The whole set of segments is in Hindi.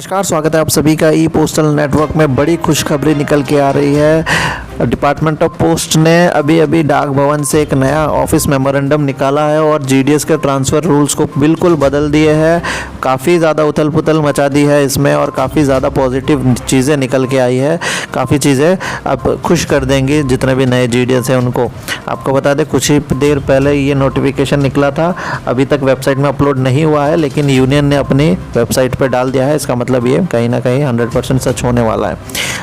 नमस्कार, स्वागत है आप सभी का ई पोस्टल नेटवर्क में। बड़ी खुशखबरी निकल के आ रही है। डिपार्टमेंट ऑफ पोस्ट ने अभी डाक भवन से एक नया ऑफिस मेमोरेंडम निकाला है और जीडीएस के ट्रांसफ़र रूल्स को बिल्कुल बदल दिए हैं। काफ़ी ज़्यादा उथल पुथल मचा दी है इसमें और काफ़ी ज़्यादा पॉजिटिव चीज़ें निकल के आई है। काफ़ी चीज़ें अब खुश कर देंगी जितने भी नए जीडीएस हैं उनको। आपको बता दें, कुछ ही देर पहले ये नोटिफिकेशन निकला था, अभी तक वेबसाइट में अपलोड नहीं हुआ है, लेकिन यूनियन ने अपनी वेबसाइट पर डाल दिया है। इसका मतलब ये कहीं ना कहीं 100% सच होने वाला है।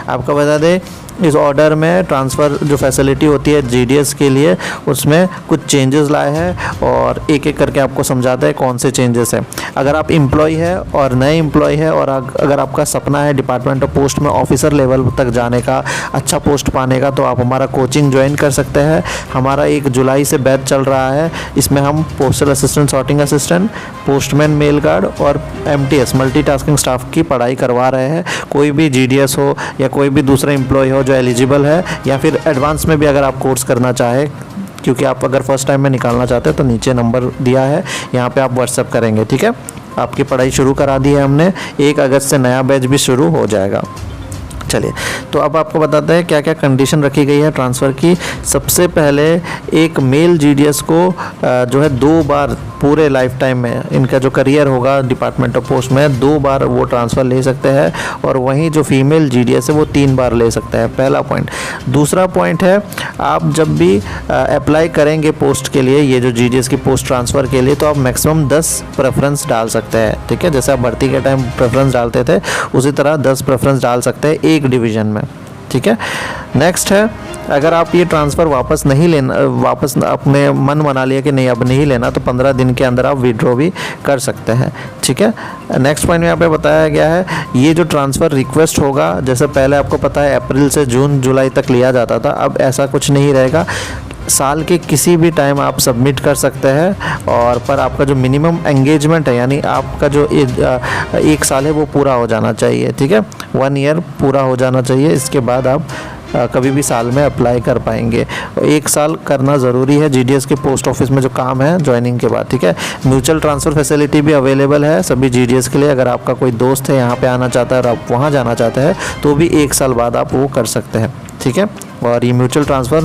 आपको बता दें, इस ऑर्डर में ट्रांसफ़र जो फैसिलिटी होती है जीडीएस के लिए, उसमें कुछ चेंजेस लाए हैं और एक एक करके आपको समझाते हैं कौन से चेंजेस हैं। अगर आप एम्प्लॉय है और नए एम्प्लॉय है और अगर आपका सपना है डिपार्टमेंट ऑफ पोस्ट में ऑफिसर लेवल तक जाने का, अच्छा पोस्ट पाने का, तो आप हमारा कोचिंग ज्वाइन कर सकते हैं। हमारा 1 जुलाई से बैच चल रहा है। इसमें हम postal assistant, sorting assistant, postman, mail guard और MTS मल्टीटास्किंग स्टाफ की पढ़ाई करवा रहे हैं। कोई भी जीडीएस हो या कोई भी दूसरा एम्प्लॉय हो जो एलिजिबल है, या फिर एडवांस में भी अगर आप कोर्स करना चाहें, क्योंकि आप अगर फर्स्ट टाइम में निकालना चाहते हैं तो नीचे नंबर दिया है, यहाँ पे आप व्हाट्सएप करेंगे। ठीक है, आपकी पढ़ाई शुरू करा दी है हमने। 1 अगस्त से नया बैच भी शुरू हो जाएगा। चलिए, तो अब आपको बताते हैं क्या क्या कंडीशन रखी गई है ट्रांसफ़र की। सबसे पहले एक मेल जीडीएस को जो है 2 बार पूरे लाइफ टाइम में, इनका जो करियर होगा डिपार्टमेंट ऑफ पोस्ट में, 2 बार वो ट्रांसफ़र ले सकते हैं, और वहीं जो फीमेल जीडीएस है वो 3 बार ले सकते हैं। पहला पॉइंट। दूसरा पॉइंट है, आप जब भी अप्लाई करेंगे पोस्ट के लिए, ये जो जीडीएस की पोस्ट ट्रांसफ़र के लिए, तो आप मैक्सिमम 10 प्रेफरेंस डाल सकते हैं। ठीक है, जैसे आप भर्ती के टाइम प्रेफरेंस डालते थे, उसी तरह 10 प्रेफरेंस डाल सकते हैं एक डिवीज़न में। ठीक है, नेक्स्ट है, अगर आप ये ट्रांसफ़र वापस नहीं लेना, वापस अपने मन बना लिया कि नहीं अब नहीं लेना, तो 15 दिन के अंदर आप विड्रॉ भी कर सकते हैं। ठीक है, नेक्स्ट पॉइंट में यहाँ पे बताया गया है, ये जो ट्रांसफ़र रिक्वेस्ट होगा, जैसे पहले आपको पता है अप्रैल से जून जुलाई तक लिया जाता था, अब ऐसा कुछ नहीं रहेगा। साल के किसी भी टाइम आप सबमिट कर सकते हैं, और पर आपका जो मिनिमम एंगेजमेंट है, यानी आपका जो 1 साल है वो पूरा हो जाना चाहिए। ठीक है, 1 ईयर पूरा हो जाना चाहिए, इसके बाद आप कभी भी साल में अप्लाई कर पाएंगे। 1 साल करना ज़रूरी है जीडीएस के पोस्ट ऑफिस में जो काम है ज्वाइनिंग के बाद। ठीक है, म्यूचुअल ट्रांसफ़र फैसिलिटी भी अवेलेबल है सभी जीडीएस के लिए। अगर आपका कोई दोस्त है यहाँ पे आना चाहता है और आप वहाँ जाना चाहते हैं, तो भी 1 साल बाद आप वो कर सकते हैं। ठीक है, और ये म्यूचुअल ट्रांसफ़र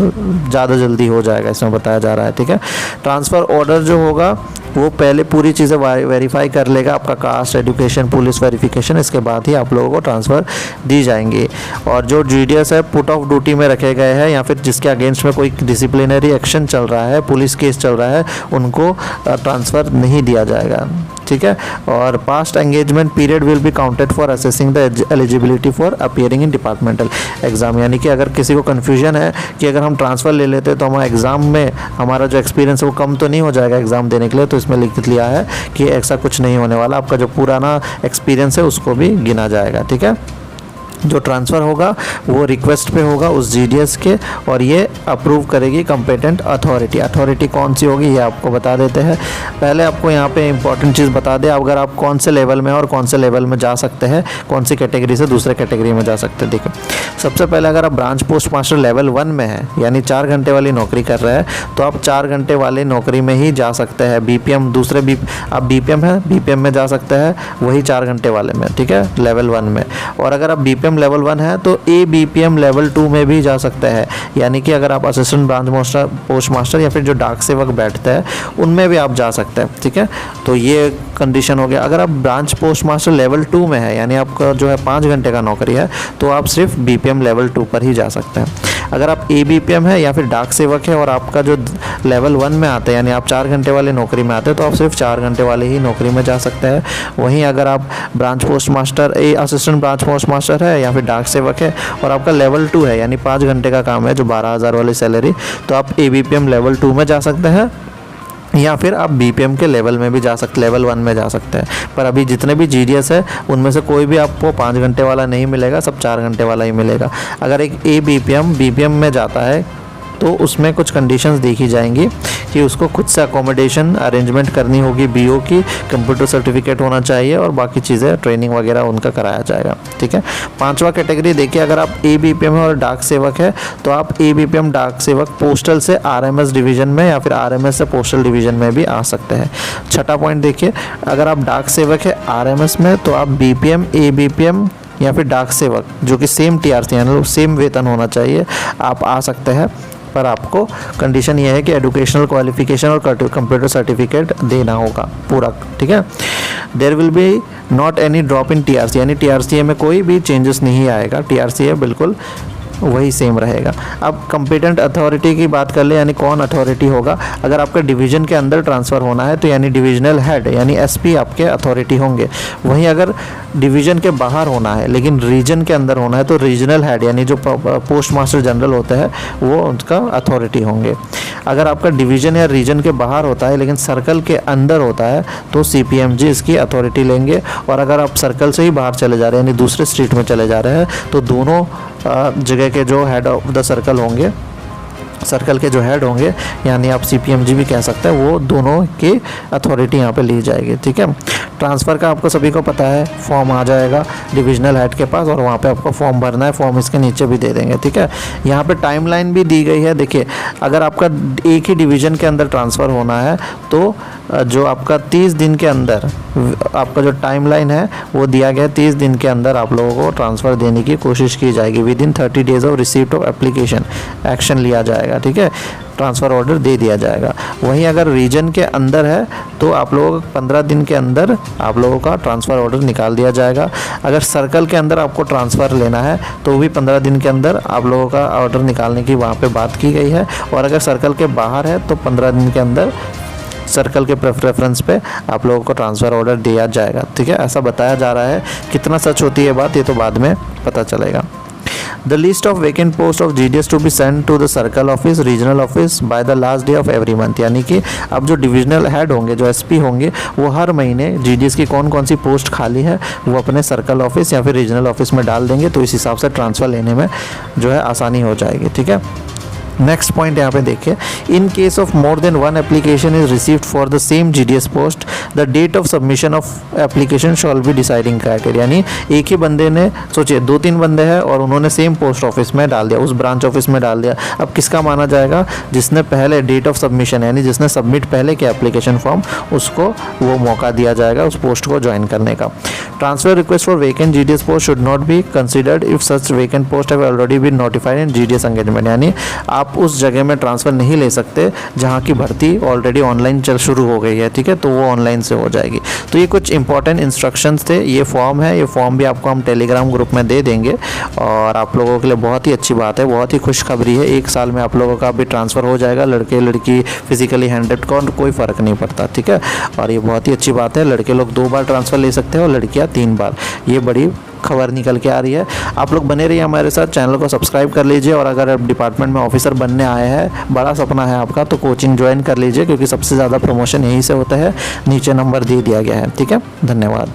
ज़्यादा जल्दी हो जाएगा, इसमें बताया जा रहा है। ठीक है, ट्रांसफ़र ऑर्डर जो होगा वो पहले पूरी चीज़ें वेरीफाई कर लेगा, आपका कास्ट, एजुकेशन, पुलिस वेरिफिकेशन, इसके बाद ही आप लोगों को ट्रांसफ़र दी जाएंगी। और जो जीडीएस है पुट ऑफ ड्यूटी में रखे गए हैं, या फिर जिसके अगेंस्ट में कोई डिसिप्लिनरी एक्शन चल रहा है, पुलिस केस चल रहा है, उनको ट्रांसफ़र नहीं दिया जाएगा। ठीक है, और past engagement period will be counted for assessing the eligibility for appearing in departmental exam. यानी कि अगर किसी को कन्फ्यूजन है कि अगर हम ट्रांसफ़र ले लेते तो हमारा एग्ज़ाम में हमारा जो एक्सपीरियंस है वो कम तो नहीं हो जाएगा एग्ज़ाम देने के लिए, तो इसमें लिख लिया है कि ऐसा कुछ नहीं होने वाला। आपका जो पुराना एक्सपीरियंस है उसको भी गिना जाएगा। ठीक है, जो ट्रांसफ़र होगा वो रिक्वेस्ट पे होगा उस जीडीएस के, और ये अप्रूव करेगी कंपेटेंट अथॉरिटी। अथॉरिटी कौन सी होगी ये आपको बता देते हैं। पहले आपको यहाँ पे इंपॉर्टेंट चीज़ बता दें, अगर आप कौन से लेवल में और कौन से लेवल में जा सकते हैं, कौन सी कैटेगरी से दूसरे कैटेगरी में जा सकते हैं। देखिए, सबसे पहले अगर आप ब्रांच पोस्ट मास्टर लेवल 1 में है, यानी 4 घंटे वाली नौकरी कर रहे हैं, तो आप 4 घंटे वाली नौकरी में ही जा सकते हैं। बीपीएम दूसरे आप बीपीएम है, बीपीएम में जा सकते हैं, वही 4 घंटे वाले में। ठीक है, लेवल 1 में। और अगर आप बीपीएम लेवल 1 है तो ABPM लेवल 2 में भी जा सकते हैं, यानी कि अगर आप assistant branch master, post master, या फिर जो डाक सेवक बैठते हैं उनमें भी आप जा सकते हैं। ठीक है, तो ये कंडीशन हो गया। अगर आप ब्रांच पोस्ट मास्टर लेवल 2 में है, यानी आपका जो है 5 घंटे का नौकरी है, तो आप सिर्फ BPM लेवल 2 पर ही जा सकते हैं। अगर आप ABPM है या फिर डाक सेवक है और आपका जो लेवल 1 में आते हैं, यानी आप 4 घंटे वाली नौकरी में आते हैं, तो आप सिर्फ 4 घंटे वाली ही नौकरी में जा सकते हैं। वहीं अगर आप branch post master, assistant branch post master है या फिर डाक सेवक है और आपका लेवल 2 है, यानी 5 घंटे का काम है जो 12,000 वाली सैलरी, तो आप ABPM लेवल 2 में जा सकते हैं, या फिर आप BPM के लेवल में भी जा सकते, लेवल 1 में जा सकते हैं। पर अभी जितने भी जीडीएस है उनमें से कोई भी आपको 5 घंटे वाला नहीं मिलेगा, सब 4 घंटे वाला ही मिलेगा। अगर एक BPM में जाता है तो उसमें कुछ कंडीशंस देखी जाएंगी कि उसको खुद से अकोमोडेशन अरेंजमेंट करनी होगी, बीओ की, कंप्यूटर सर्टिफिकेट होना चाहिए और बाकी चीज़ें ट्रेनिंग वगैरह उनका कराया जाएगा। ठीक है। 5वां कैटेगरी देखिए, अगर आप ABPM और डाक सेवक है तो आप ABPM डाक सेवक पोस्टल से RMS डिवीज़न में या फिर RMS से पोस्टल डिवीज़न में भी आ सकते हैं। 6वां पॉइंट देखिए, अगर आप डाक सेवक है RMS में तो आप BPM, ABPM या फिर डाक सेवक जो कि सेम TRC यानी सेम वेतन होना चाहिए, आप आ सकते हैं। पर आपको कंडीशन ये है कि एजुकेशनल क्वालिफिकेशन और कंप्यूटर सर्टिफिकेट देना होगा पूरा। ठीक है। There will be not any drop in TRC यानी TRCA में कोई भी चेंजेस नहीं आएगा, TRCA बिल्कुल वही सेम रहेगा। अब कंपिटेंट अथॉरिटी की बात कर ले, यानी कौन अथॉरिटी होगा। अगर आपका डिवीज़न के अंदर ट्रांसफ़र होना है तो यानी डिविजनल हेड यानी SP आपके अथॉरिटी होंगे। वहीं अगर डिवीज़न के बाहर होना है लेकिन रीजन के अंदर होना है तो रीजनल हेड यानी जो पोस्ट मास्टर जनरल होता है वो उसका अथॉरिटी होंगे। अगर आपका डिवीज़न या रीजन के बाहर होता है लेकिन सर्कल के अंदर होता है तो CPMG इसकी अथॉरिटी लेंगे। और अगर आप सर्कल से ही बाहर चले जा रहे हैं यानी दूसरे स्ट्रीट में चले जा रहे हैं तो दोनों जगह के जो हेड ऑफ द सर्कल होंगे, सर्कल के जो हेड होंगे यानी आप CPMG भी कह सकते हैं, वो दोनों की अथॉरिटी यहाँ पे ली जाएगी। ठीक है। ट्रांसफ़र का आपको सभी को पता है, फॉर्म आ जाएगा डिविजनल हेड के पास और वहाँ पे आपको फॉर्म भरना है, फॉर्म इसके नीचे भी दे देंगे। ठीक है। यहाँ पे टाइमलाइन भी दी गई है। देखिए, अगर आपका एक ही डिवीज़न के अंदर ट्रांसफ़र होना है तो जो आपका 30 दिन के अंदर आपका जो टाइमलाइन है वो दिया गया है, 30 दिन के अंदर आप लोगों को ट्रांसफ़र देने की कोशिश की जाएगी। Within 30 days of receipt of application action लिया जाएगा। ठीक है। ट्रांसफ़र ऑर्डर दे दिया जाएगा। वहीं अगर रीजन के अंदर है तो आप लोगों को 15 दिन के अंदर आप लोगों का ट्रांसफ़र ऑर्डर निकाल दिया जाएगा। अगर सर्कल के अंदर आपको ट्रांसफ़र लेना है तो भी 15 दिन के अंदर आप लोगों का ऑर्डर निकालने की वहाँ पे बात की गई है। और अगर सर्कल के बाहर है तो 15 दिन के अंदर सर्कल के प्रेफरेंस पे आप लोगों को ट्रांसफ़र ऑर्डर दिया जाएगा। ठीक है। ऐसा बताया जा रहा है। कितना सच होती है बात ये तो बाद में पता चलेगा। The list of vacant post of GDS to be sent to the circle office, regional office by the last day of every month। यानी कि अब जो डिविजनल हेड होंगे, जो SP होंगे, वो हर महीने GDS की कौन कौन सी पोस्ट खाली है वो अपने सर्कल ऑफिस या फिर रीजनल ऑफिस में डाल देंगे, तो इस हिसाब से ट्रांसफ़र लेने में जो है आसानी हो जाएगी। ठीक है। नेक्स्ट पॉइंट यहाँ पे देखिए, in case of more than one application is received for the same GDS post, the date of submission of application shall be deciding criteria. यानी एक ही बंदे ने, सोचिए 2-3 बंदे हैं और उन्होंने सेम पोस्ट ऑफिस में डाल दिया, उस ब्रांच ऑफिस में डाल दिया। अब किसका माना जाएगा? जिसने पहले डेट ऑफ सबमिशन यानी जिसने सबमिट पहले किया एप्लीकेशन फॉर्म, उसको वो मौका दिया जाएगा उस पोस्ट को ज्वाइन करने का। Transfer request for vacant GDS post should not be considered if such vacant post have already been notified in GDS engagement. यानी आप उस जगह में ट्रांसफ़र नहीं ले सकते जहाँ की भर्ती ऑलरेडी ऑनलाइन चल शुरू हो गई है। ठीक है। तो वो ऑनलाइन से हो जाएगी। तो ये कुछ इंपॉर्टेंट इंस्ट्रक्शंस थे। ये फॉर्म है, ये फॉर्म भी आपको हम टेलीग्राम ग्रुप में दे देंगे और आप लोगों के लिए बहुत ही अच्छी बात है, बहुत ही खुशखबरी है। 1 साल में आप लोगों का भी ट्रांसफ़र हो जाएगा। लड़के लड़की फिजिकली हैंडेड का कोई फ़र्क नहीं पड़ता। ठीक है। और ये बहुत ही अच्छी बात है। लड़के लोग 2 बार ट्रांसफ़र ले सकते हैं और लड़कियाँ 3 बार। ये बड़ी खबर निकल के आ रही है। आप लोग बने रहिए हमारे साथ, चैनल को सब्सक्राइब कर लीजिए और अगर आप डिपार्टमेंट में ऑफिसर बनने आए हैं, बड़ा सपना है आपका, तो कोचिंग ज्वाइन कर लीजिए क्योंकि सबसे ज़्यादा प्रमोशन यहीं से होता है। नीचे नंबर दे दिया गया है। ठीक है। धन्यवाद।